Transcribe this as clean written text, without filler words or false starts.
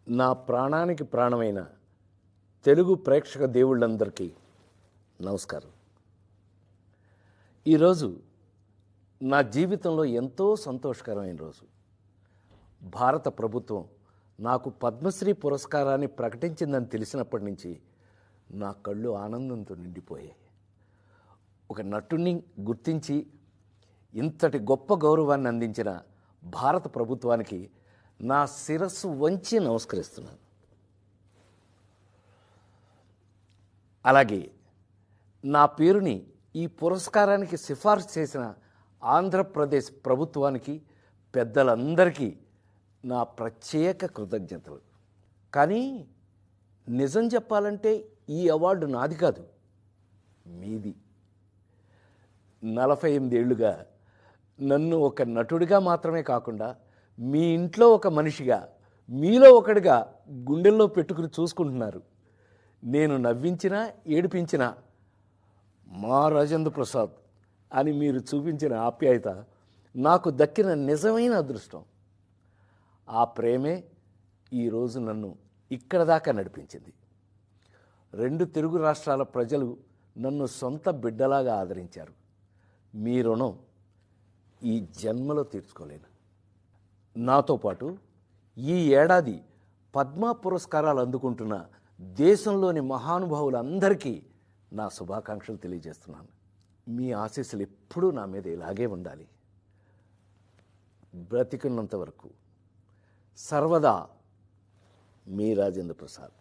నా ప్రాణానికి ప్రాణమైన తెలుగు ప్రేక్షక దేవుళ్ళందరికీ నమస్కారం. ఈరోజు నా జీవితంలో ఎంతో సంతోషకరమైన రోజు. భారత ప్రభుత్వం నాకు పద్మశ్రీ పురస్కారాన్ని ప్రకటించిందని తెలిసినప్పటి నుంచి నా కళ్ళు ఆనందంతో నిండిపోయాయి. ఒక నటుడిని గుర్తించి ఇంతటి గొప్ప గౌరవాన్ని అందించిన భారత ప్రభుత్వానికి నా శిరస్సు వంచి నమస్కరిస్తున్నాను. అలాగే నా పేరుని ఈ పురస్కారానికి సిఫార్సు చేసిన ఆంధ్రప్రదేశ్ ప్రభుత్వానికి, పెద్దలందరికీ నా ప్రత్యేక కృతజ్ఞతలు. కానీ నిజం చెప్పాలంటే ఈ అవార్డు నాది కాదు, మీది. 48 ఏళ్లుగా నన్ను ఒక నటుడిగా మాత్రమే కాకుండా మీ ఇంట్లో ఒక మనిషిగా, మీలో ఒకడిగా గుండెల్లో పెట్టుకుని చూసుకుంటున్నారు. నేను నవ్వించినా ఏడిపించినా మా రాజేంద్ర ప్రసాద్ అని మీరు చూపించిన ఆప్యాయత నాకు దక్కిన నిజమైన అదృష్టం. ఆ ప్రేమే ఈరోజు నన్ను ఇక్కడ దాకా నడిపించింది. 2 తెలుగు రాష్ట్రాల ప్రజలు నన్ను సొంత బిడ్డలాగా ఆదరించారు. మీ రుణం ఈ జన్మలో తీర్చుకోలేను. నాతో పాటు ఈ ఏడాది పద్మ పురస్కారాలు అందుకుంటున్న దేశంలోని మహానుభావులందరికీ నా శుభాకాంక్షలు తెలియజేస్తున్నాను. మీ ఆశీస్సులు ఎప్పుడూ నా మీద ఇలాగే ఉండాలి. బ్రతికున్నంత వరకు సర్వదా మీ రాజేంద్ర ప్రసాద్.